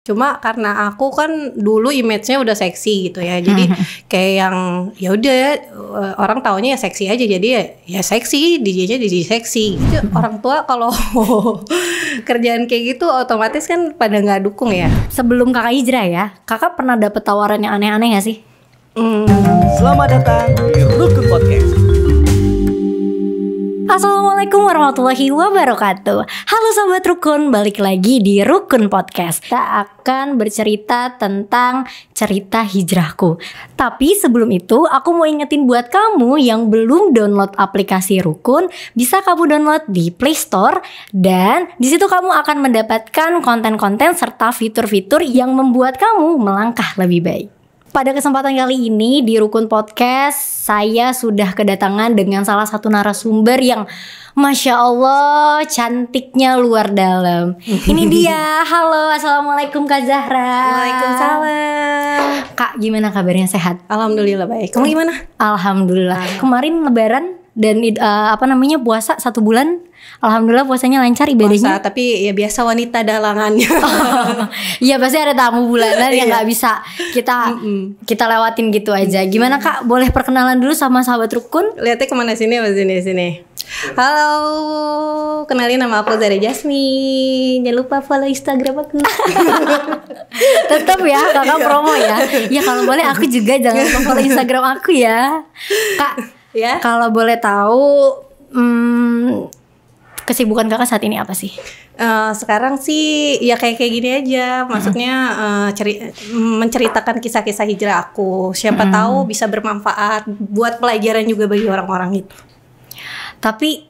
Cuma karena aku kan dulu image-nya udah seksi gitu ya. Jadi kayak yang ya udah orang taunya ya seksi aja. Jadi ya seksi, DJ-nya DJ seksi. Gitu. Orang tua kalau kerjaan kayak gitu otomatis kan pada nggak dukung ya. Sebelum kakak hijrah ya, kakak pernah dapet tawaran yang aneh-aneh gak sih? Selamat datang di Rukun Podcast. Assalamualaikum warahmatullahi wabarakatuh. Halo Sobat Rukun, balik lagi di Rukun Podcast. Kita akan bercerita tentang cerita hijrahku. Tapi sebelum itu aku mau ingetin buat kamu yang belum download aplikasi Rukun, bisa kamu download di Play Store. Dan di situ kamu akan mendapatkan konten-konten serta fitur-fitur yang membuat kamu melangkah lebih baik. Pada kesempatan kali ini di Rukun Podcast, saya sudah kedatangan dengan salah satu narasumber yang Masya Allah cantiknya luar dalam. Ini dia, halo, assalamualaikum Kak Zahra. Waalaikumsalam. Kak, gimana kabarnya, sehat? Alhamdulillah baik. Kamu gimana? Alhamdulillah. Kemarin lebaran dan puasa 1 bulan. Alhamdulillah puasanya lancar, ibadahnya. Puasa, tapi ya biasa wanita dalangannya. Iya pasti ada tamu bulanan yang nggak bisa kita lewatin gitu aja. Gimana Kak? Boleh perkenalan dulu sama sahabat Rukun? Lihatnya kemana sini? Sini. Halo, kenalin nama aku Zahra Jasmine. Jangan lupa follow Instagram aku. Tetap ya kakak promo ya. Ya kalau boleh aku juga jangan lupa follow Instagram aku ya. Kak, Ya. Kalau boleh tahu kesibukan kakak saat ini apa sih? Sekarang sih ya kayak gini aja. Maksudnya menceritakan kisah-kisah hijrah aku. Siapa tahu bisa bermanfaat buat pelajaran juga bagi orang-orang itu. Tapi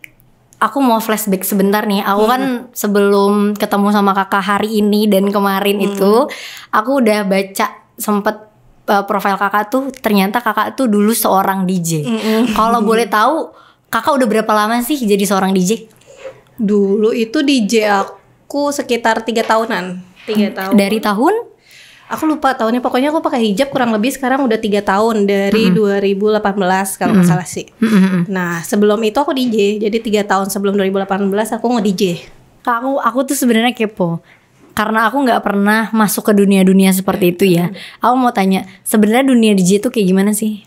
aku mau flashback sebentar nih. Aku kan sebelum ketemu sama kakak hari ini dan kemarin itu, aku udah baca sempet profil kakak tuh, ternyata kakak tuh dulu seorang DJ. Kalau boleh tahu, kakak udah berapa lama sih jadi seorang DJ? Dulu itu DJ aku sekitar 3 tahunan. 3 tahun. Dari tahun? Aku lupa tahunnya. Pokoknya aku pakai hijab kurang lebih sekarang udah 3 tahun. Dari 2018 kalau nggak salah sih. Nah sebelum itu aku DJ. Jadi 3 tahun sebelum 2018 aku nge-DJ. Aku tuh sebenarnya kepo. Karena aku nggak pernah masuk ke dunia-dunia seperti itu ya. Aku mau tanya, sebenarnya dunia DJ itu kayak gimana sih?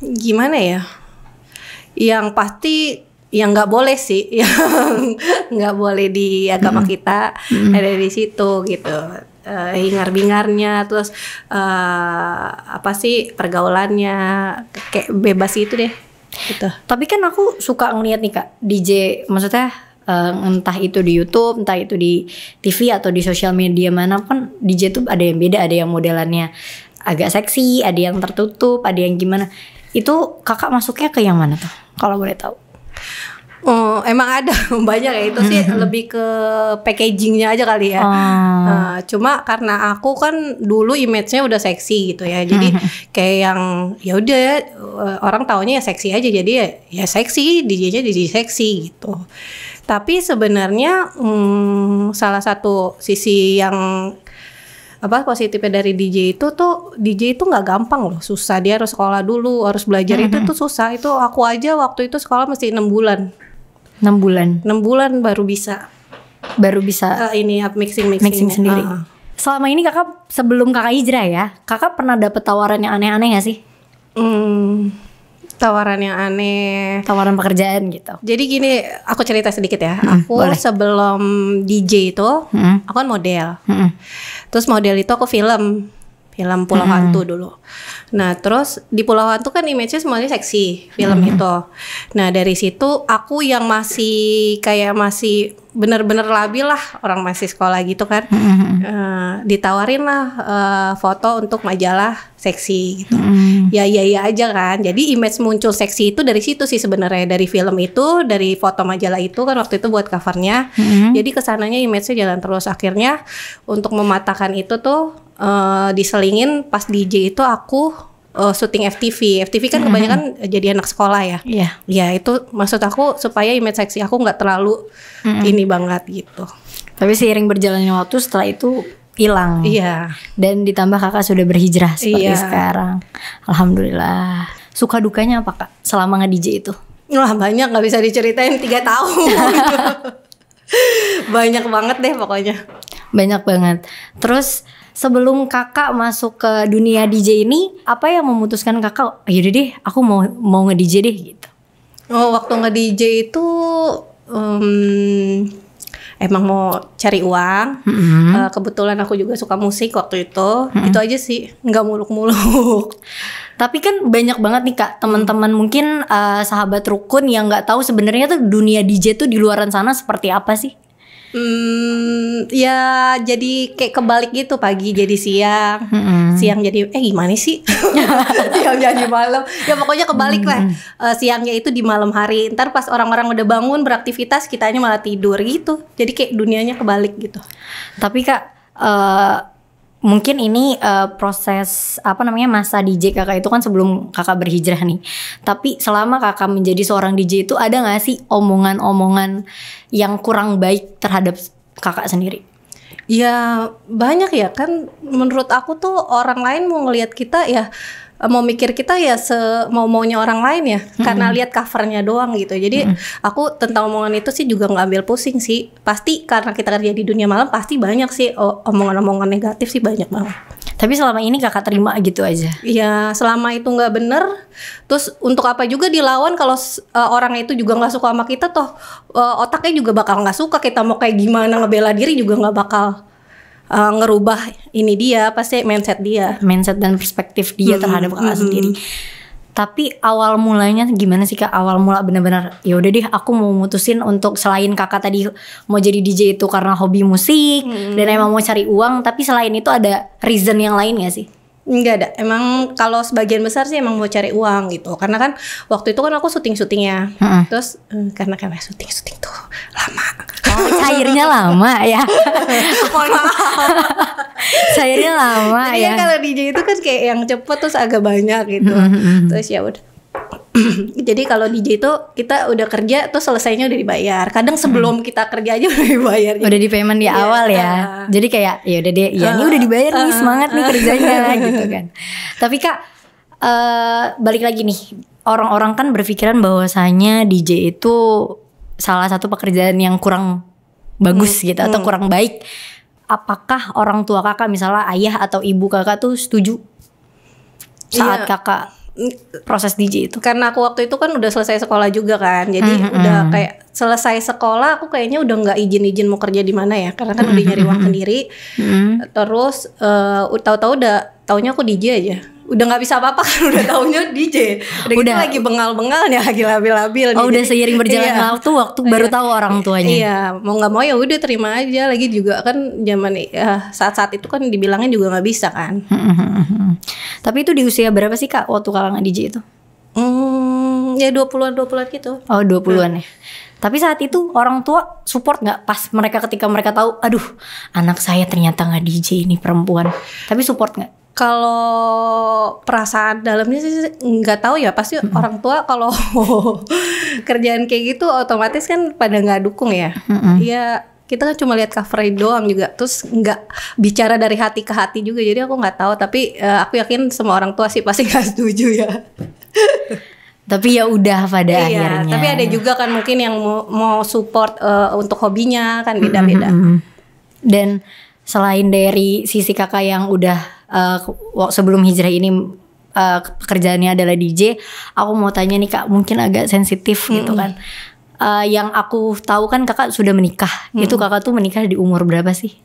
Gimana ya? Yang pasti yang nggak boleh sih, yang nggak boleh di agama kita ada di situ gitu. Hingar-bingarnya, terus apa sih pergaulannya kayak bebas itu deh. Gitu. Tapi kan aku suka ngeliat nih Kak, DJ maksudnya entah itu di YouTube, entah itu di TV atau di sosial media mana kan DJ tuh ada yang beda, ada yang modelannya agak seksi, ada yang tertutup, ada yang gimana. Itu kakak masuknya ke yang mana tuh? Kalau boleh tahu. Oh, emang ada banyak ya, itu sih lebih ke packagingnya aja kali ya. Cuma karena aku kan dulu image-nya udah seksi gitu ya, jadi kayak yang ya udah orang taunya ya seksi aja, jadi ya seksi, DJ-nya DJ seksi gitu. Tapi sebenarnya salah satu sisi yang positifnya dari DJ itu tuh, DJ itu nggak gampang loh, susah. Dia harus sekolah dulu, harus belajar itu tuh susah. Itu aku aja waktu itu sekolah mesti 6 bulan. 6 bulan? 6 bulan baru bisa. Ini mixing sendiri. Selama ini kakak, sebelum kakak hijrah ya, kakak pernah dapet tawaran yang aneh-aneh gak sih? Tawaran yang aneh, tawaran pekerjaan gitu. Jadi gini, aku cerita sedikit ya. Aku boleh. Sebelum DJ itu, aku kan model. Terus model itu aku film Pulau Hantu dulu. Nah terus di Pulau Hantu kan image-nya semuanya seksi film itu. Nah dari situ aku yang masih bener-bener labil lah, orang masih sekolah gitu kan. Ditawarin lah foto untuk majalah seksi gitu. Ya aja kan. Jadi image muncul seksi itu dari situ sih sebenarnya, dari film itu, dari foto majalah itu kan waktu itu buat covernya. Jadi kesananya image-nya jalan terus. Akhirnya untuk mematahkan itu tuh diselingin pas DJ itu aku syuting FTV. FTV kan kebanyakan jadi anak sekolah ya. Ya itu maksud aku supaya image seksi aku nggak terlalu ini banget gitu. Tapi seiring berjalannya waktu setelah itu hilang. Iya. Dan ditambah kakak sudah berhijrah seperti sekarang. Alhamdulillah. Suka dukanya apa Kak selama nge-DJ itu? Wah banyak, nggak bisa diceritain 3 tahun. Banyak banget deh pokoknya. Banyak banget. Terus sebelum kakak masuk ke dunia DJ ini, apa yang memutuskan kakak, yaudah deh aku mau nge-DJ deh gitu? Oh, waktu nge-DJ itu emang mau cari uang. Kebetulan aku juga suka musik waktu itu. Itu aja sih, nggak muluk-muluk. Tapi kan banyak banget nih Kak, teman-teman mungkin sahabat rukun yang nggak tahu sebenarnya tuh dunia DJ tuh di luaran sana seperti apa sih? Ya jadi kayak kebalik gitu, pagi jadi siang, siang jadi gimana sih? Siang jadi malam. Ya pokoknya kebalik lah. Siangnya itu di malam hari. Ntar pas orang-orang udah bangun beraktivitas, kitanya malah tidur gitu. Jadi kayak dunianya kebalik gitu. Tapi Kak, mungkin ini proses masa DJ kakak itu kan sebelum kakak berhijrah nih. Tapi selama kakak menjadi seorang DJ itu ada gak sih omongan-omongan yang kurang baik terhadap kakak sendiri? Ya banyak ya kan. Menurut aku tuh orang lain mau ngelihat kita ya, mau mikir kita ya mau-maunya orang lain ya, karena lihat covernya doang gitu. Jadi aku tentang omongan itu sih juga nggak ambil pusing sih. Pasti karena kita kerja di dunia malam pasti banyak sih omongan-omongan negatif sih, banyak banget. Tapi selama ini kakak terima gitu aja? Ya selama itu nggak bener. Terus untuk apa juga dilawan kalau orang itu juga nggak suka sama kita, toh otaknya juga bakal nggak suka. Kita mau kayak gimana ngebela diri juga nggak bakal ngerubah ini dia, pasti mindset dan perspektif dia terhadap kakak sendiri. Tapi awal mulanya gimana sih Kak? Awal mula benar-benar ya udah deh aku mau mutusin untuk, selain kakak tadi mau jadi DJ itu karena hobi musik dan emang mau cari uang, tapi selain itu ada reason yang lain gak sih? Enggak ada. Emang kalau sebagian besar sih emang mau cari uang gitu. Karena kan waktu itu kan aku syuting-syutingnya. Terus karena kayak syuting tuh lama. Oh, cairnya lama ya. Mohon maaf. Cairnya lama. Jadi ya. Kalau DJ itu kan kayak yang cepet terus agak banyak gitu. Terus ya udah. Jadi kalau DJ itu kita udah kerja terus selesainya udah dibayar. Kadang sebelum kita kerja aja udah dibayar. Udah di payment di awal ya. Jadi kayak ya udah deh, ya ini udah dibayar nih, semangat nih kerjanya gitu kan. Tapi Kak, balik lagi nih. Orang-orang kan berpikiran bahwasanya DJ itu salah satu pekerjaan yang kurang bagus gitu atau kurang baik. Apakah orang tua kakak, misalnya ayah atau ibu kakak tuh setuju saat kakak proses DJ itu? Karena aku waktu itu kan udah selesai sekolah juga kan. Jadi udah kayak selesai sekolah aku kayaknya udah nggak izin mau kerja di mana ya, karena kan udah nyari uang sendiri. Terus tahu-tahu taunya aku DJ aja. Udah nggak bisa apa-apa kan, udah taunya DJ. Udah lagi bengal-bengalnya, lagi labil-labil. Oh, udah seiring berjalan waktu baru tahu orang tuanya. Iya, mau nggak mau ya udah terima aja. Lagi juga kan zaman saat-saat itu kan dibilangnya juga nggak bisa kan. Tapi itu di usia berapa sih Kak waktu kakak DJ itu? Ya 20-an gitu. Oh 20-an ya. Tapi saat itu orang tua support gak pas ketika mereka tahu, aduh anak saya ternyata gak DJ ini perempuan. Tapi support gak? Kalau perasaan dalamnya sih nggak tahu ya, pasti orang tua kalau kerjaan kayak gitu otomatis kan pada nggak dukung ya. Iya, kita kan cuma lihat cover doang juga, terus nggak bicara dari hati ke hati juga. Jadi aku nggak tahu, tapi aku yakin semua orang tua sih pasti nggak setuju ya. Tapi ya udah pada akhirnya. Tapi ada juga kan mungkin yang mau support untuk hobinya kan, beda-beda. Dan selain dari sisi kakak yang udah sebelum hijrah ini pekerjaannya adalah DJ, aku mau tanya nih Kak, mungkin agak sensitif gitu kan. Yang aku tahu kan kakak sudah menikah. Itu kakak tuh menikah di umur berapa sih?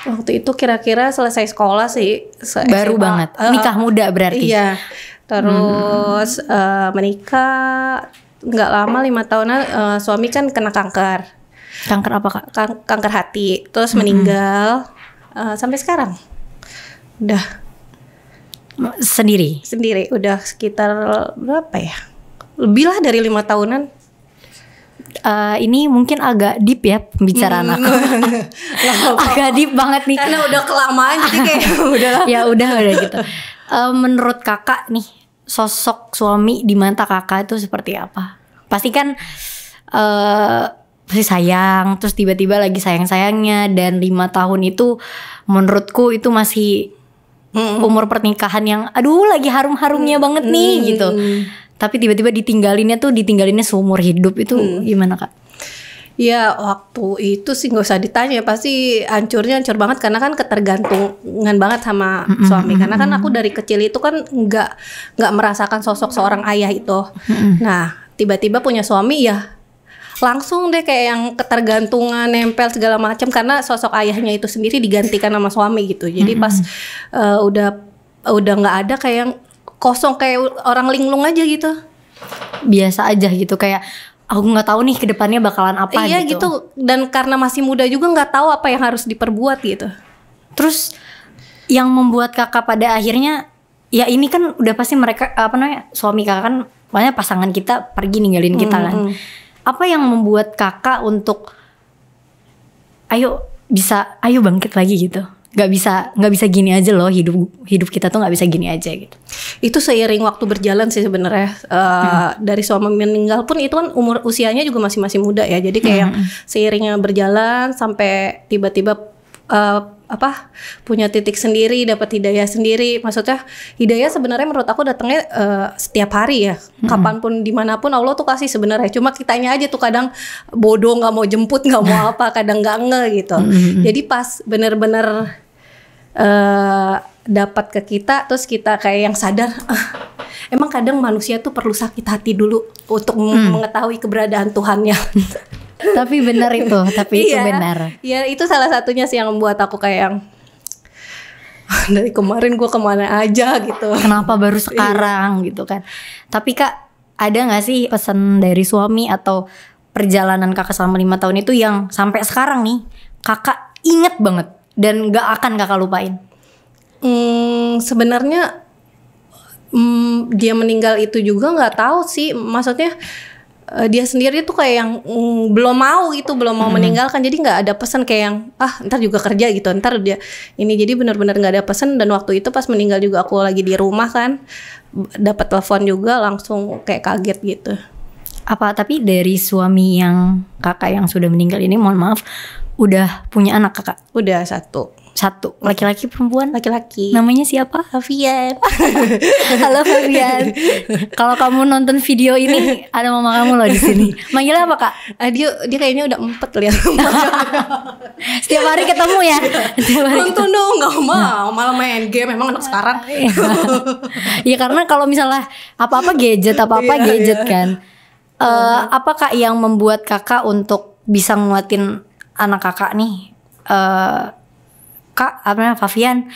Waktu itu kira-kira selesai sekolah sih. Baru banget. Nikah muda berarti. Iya. Terus menikah nggak lama, 5 tahunan. Suami kan kena kanker. Kanker apa Kak? Kanker hati. Terus meninggal. Sampai sekarang udah sendiri udah sekitar berapa ya, lebih lah dari 5 tahunan. Ini mungkin agak deep ya pembicaraan aku. Agak deep banget nih karena udah kelamaan jadi kayak udah gitu. Menurut kakak nih, sosok suami di mata kakak itu seperti apa? Pasti kan pasti sayang, terus tiba-tiba lagi sayang-sayangnya, dan 5 tahun itu menurutku itu masih umur pernikahan yang aduh lagi harum-harumnya banget nih gitu. Tapi tiba-tiba ditinggalinnya seumur hidup, itu gimana Kak? Ya waktu itu sih nggak usah ditanya, pasti hancur banget karena kan ketergantungan banget sama suami. Karena kan aku dari kecil itu kan nggak merasakan sosok seorang ayah itu. Nah tiba-tiba punya suami ya langsung deh kayak yang ketergantungan nempel segala macam karena sosok ayahnya itu sendiri digantikan sama suami gitu. Jadi pas udah nggak ada kayak yang kosong kayak orang linglung aja gitu. Biasa aja gitu kayak aku nggak tahu nih kedepannya bakalan apa iya gitu. gitu. Dan karena masih muda juga nggak tahu apa yang harus diperbuat gitu. Terus yang membuat kakak pada akhirnya ya ini kan udah pasti mereka suami kakak kan makanya pasangan kita pergi ninggalin kita kan. Apa yang membuat kakak untuk ayo bangkit lagi gitu? Gak bisa gini aja loh, hidup kita tuh gak bisa gini aja gitu. Itu seiring waktu berjalan sih sebenarnya. Dari suami meninggal pun itu kan usianya juga masih muda ya. Jadi kayak yang seiringnya berjalan sampai tiba-tiba punya titik sendiri, dapat hidayah sendiri. Maksudnya hidayah sebenarnya menurut aku datangnya setiap hari ya. Kapanpun dimanapun Allah tuh kasih sebenarnya. Cuma kitanya aja tuh kadang bodoh, nggak mau jemput, nggak mau apa, kadang nggak gitu. Jadi pas bener-bener dapat ke kita, terus kita kayak yang sadar. Emang kadang manusia tuh perlu sakit hati dulu untuk mengetahui keberadaan Tuhannya. Tapi benar itu, itu benar. Iya, itu salah satunya sih yang membuat aku kayak yang dari kemarin gue kemana aja gitu. Kenapa baru sekarang gitu kan? Tapi Kak, ada nggak sih pesan dari suami atau perjalanan kakak selama 5 tahun itu yang sampai sekarang nih kakak inget banget dan nggak akan kakak lupain? Sebenarnya dia meninggal itu juga nggak tahu sih, maksudnya. Dia sendiri tuh kayak yang belum mau meninggalkan, jadi nggak ada pesan kayak yang ntar juga kerja gitu, ntar dia ini, jadi benar-benar nggak ada pesan. Dan waktu itu pas meninggal juga aku lagi di rumah kan, dapat telepon juga langsung kayak kaget gitu. Tapi dari suami yang kakak yang sudah meninggal ini, mohon maaf, udah punya anak kakak? Udah satu, laki-laki perempuan? Laki-laki. Namanya siapa? Fabian. Halo Fabian. Kalau kamu nonton video ini, ada mama kamu loh di sini. Manggilnya apa Kak? Dia kayaknya udah empet lihat. Setiap hari ketemu ya? Nonton dong, nggak mau, malah main game. Memang anak sekarang. Ya karena kalau misalnya apa-apa gadget kan. Apa Kak yang membuat kakak untuk bisa nguatin anak kakak nih? Kak, Fabian,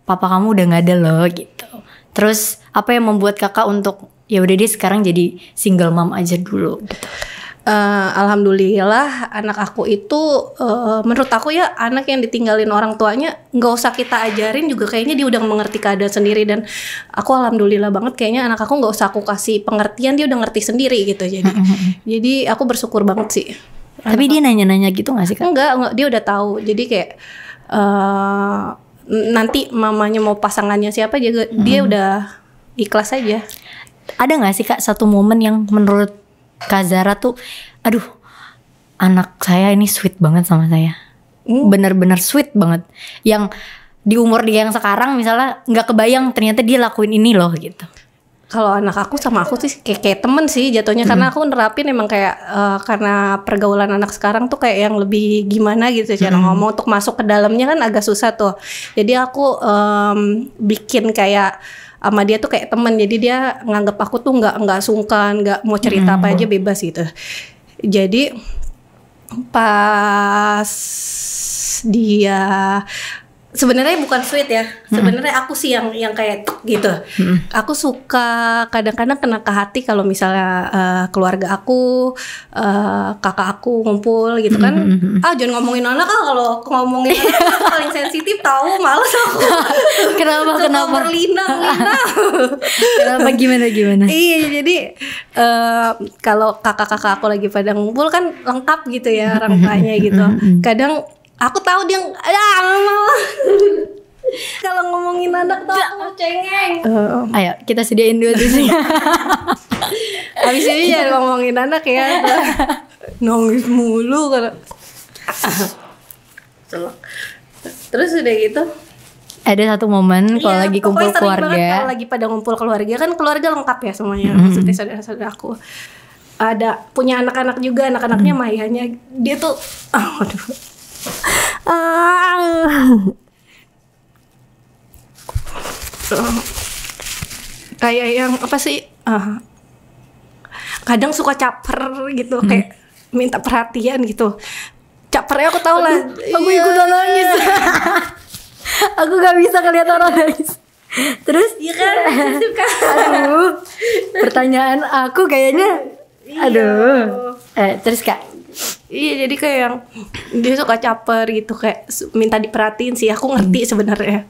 papa kamu udah nggak ada loh gitu. Terus apa yang membuat kakak untuk ya udah dia sekarang jadi single mom aja dulu gitu? Alhamdulillah anak aku itu menurut aku ya, anak yang ditinggalin orang tuanya nggak usah kita ajarin juga kayaknya dia udah mengerti keadaan sendiri. Dan aku alhamdulillah banget, kayaknya anak aku nggak usah aku kasih pengertian, dia udah ngerti sendiri gitu. Jadi aku bersyukur banget sih. Tapi dia nanya-nanya gitu nggak sih Kak? Enggak, dia udah tahu. Jadi kayak nanti mamanya mau pasangannya siapa juga dia udah ikhlas aja. Ada nggak sih Kak satu momen yang menurut Kak Zara tuh, aduh anak saya ini sweet banget sama saya, bener-bener sweet banget, yang di umur dia yang sekarang misalnya nggak kebayang ternyata dia lakuin ini loh gitu? Kalau anak aku sama aku sih kayak temen sih jatuhnya, karena aku nerapin emang kayak karena pergaulan anak sekarang tuh kayak yang lebih gimana gitu cara ngomong, untuk masuk ke dalamnya kan agak susah tuh. Jadi aku bikin kayak sama dia tuh kayak temen, jadi dia nganggap aku tuh nggak sungkan, nggak mau cerita apa aja bebas gitu. Jadi pas dia sebenarnya bukan sweet ya, sebenarnya aku sih yang kayak gitu. Aku suka kadang-kadang kena ke hati kalau misalnya keluarga aku, kakak aku ngumpul gitu kan. Jangan ngomongin anak, kalau ngomongin anak paling sensitif tahu, males aku. Kenapa? Berlinang. Kenapa, gimana? Iya, jadi kalau kakak-kakak aku lagi pada ngumpul kan lengkap gitu ya orang tuanya gitu. Kadang aku tahu dia kalau ngomongin anak tuh aku cengeng. Ayo kita sediain dulu di sini. Abis ini jangan ngomongin anak ya. Nangis mulu kalau. Terus udah gitu. Ada satu momen kalau lagi kumpul keluarga. Kalau lagi pada ngumpul keluarga kan keluarga lengkap ya semuanya. Maksudnya saudara-saudara aku. ada punya anak-anak juga, anak-anaknya Mayanya dia tuh aduh. Kayak yang apa sih? Kadang suka caper gitu, kayak minta perhatian gitu. Capernya aku tahu lah. Aku ikutan nangis. Aku gak bisa ngeliat orang nangis. Terus? Iya kan? Aduh. Pertanyaan aku kayaknya. Aduh. Terus Kak? Iya, jadi kayak yang dia suka caper gitu, kayak minta diperhatiin sih. Aku ngerti sebenarnya.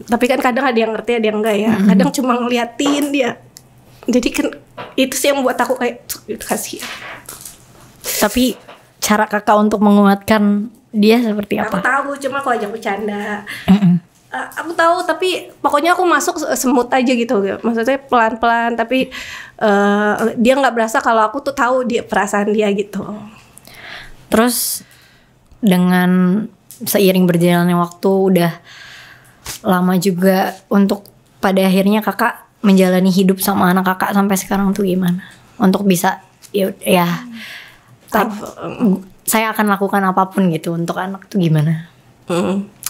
Tapi kan kadang ada yang ngerti, ada yang enggak ya. Kadang cuma ngeliatin dia. Jadi kan itu sih yang buat aku kayak kasihan. Tapi cara Kakak untuk menguatkan dia seperti apa? Aku tahu, cuma aku ajak bercanda. Aku tahu, tapi pokoknya aku masuk semut aja gitu. Maksudnya pelan-pelan, tapi dia nggak berasa kalau aku tuh tahu dia perasaan dia gitu. Terus dengan seiring berjalannya waktu udah lama juga, untuk pada akhirnya Kakak menjalani hidup sama anak Kakak sampai sekarang tuh gimana? Untuk bisa ya saya akan lakukan apapun gitu untuk anak tuh gimana?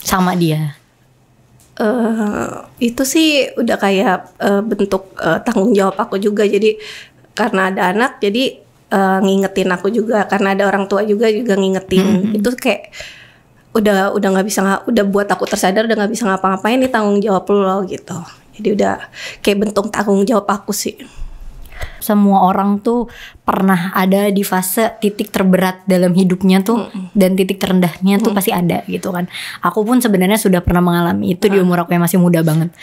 Sama dia. Itu sih udah kayak bentuk tanggung jawab aku juga. Jadi karena ada anak, jadi ngingetin aku juga, karena ada orang tua juga ngingetin. Itu kayak udah nggak bisa, udah buat aku tersadar udah nggak bisa ngapa-ngapain, nih tanggung jawab lo gitu. Jadi udah kayak bentuk tanggung jawab aku sih. Semua orang tuh pernah ada di fase titik terberat dalam hidupnya tuh, dan titik terendahnya tuh pasti ada gitu kan. Aku pun sebenarnya sudah pernah mengalami itu di umur aku yang masih muda banget.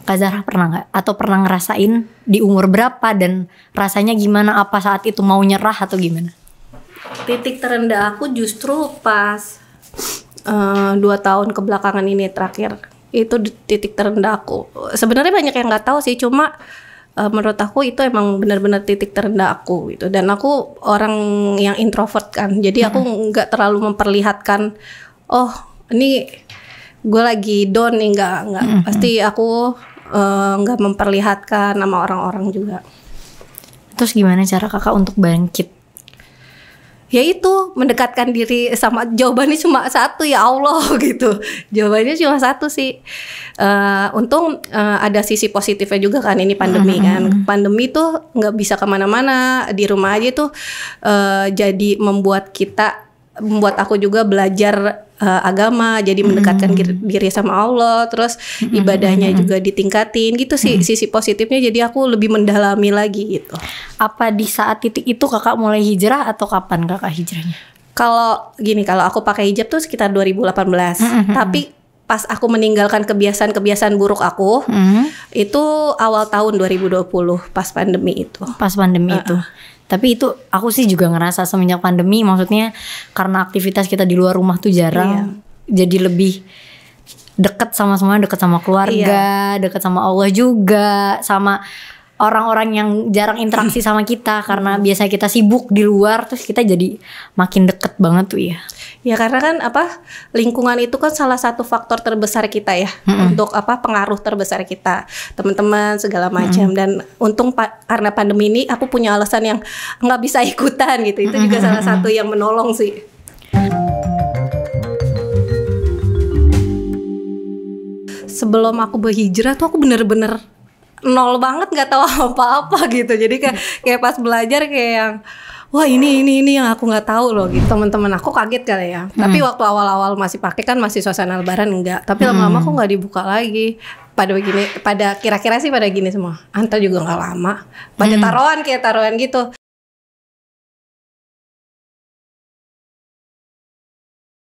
Kak Zahra pernah nggak? Atau pernah ngerasain di umur berapa dan rasanya gimana? Apa saat itu mau nyerah atau gimana? Titik terendah aku justru pas 2 tahun kebelakangan ini terakhir. Itu titik terendah aku. Sebenarnya banyak yang nggak tahu sih, cuma menurut aku itu emang benar-benar titik terendah aku gitu. Dan aku orang yang introvert kan, jadi aku nggak terlalu memperlihatkan, oh ini gue lagi down nih, nggak pasti aku nggak memperlihatkan sama orang-orang juga. Terus gimana cara Kakak untuk bangkit? Ya itu, mendekatkan diri sama, jawabannya cuma satu, ya Allah gitu. Jawabannya cuma satu sih. Untung ada sisi positifnya juga kan, ini pandemi kan. Pandemi tuh nggak bisa kemana-mana, di rumah aja tuh jadi membuat aku juga belajar agama, jadi mendekatkan diri sama Allah, terus ibadahnya juga ditingkatin gitu sih. Sisi positifnya, jadi aku lebih mendalami lagi gitu. Apa di saat titik itu Kakak mulai hijrah atau kapan Kakak hijrahnya? Kalau aku pakai hijab tuh sekitar 2018. Tapi pas aku meninggalkan kebiasaan buruk aku, itu awal tahun 2020 pas pandemi itu. Pas pandemi itu. Tapi itu aku sih juga ngerasa semenjak pandemi, maksudnya karena aktivitas kita di luar rumah tuh jarang, jadi lebih dekat sama semuanya, dekat sama keluarga, dekat sama Allah juga, sama orang-orang yang jarang interaksi sama kita karena biasa kita sibuk di luar, terus kita jadi makin deket banget tuh ya. Ya karena kan lingkungan itu kan salah satu faktor terbesar kita ya, untuk pengaruh terbesar kita, teman-teman segala macam. Dan untung karena pandemi ini aku punya alasan yang nggak bisa ikutan gitu. Itu juga salah satu yang menolong sih. Sebelum aku berhijrah tuh aku bener-bener nol banget, nggak tahu apa-apa gitu. Jadi kayak pas belajar kayak yang, wah ini yang aku nggak tahu loh gitu. Teman-teman aku kaget kali ya. Tapi waktu awal-awal masih pakai kan, masih suasana lebaran enggak. Tapi lama-lama kok nggak dibuka lagi. Pada kira-kira sih pada gini semua. Antar juga nggak lama. Pada taruhan gitu.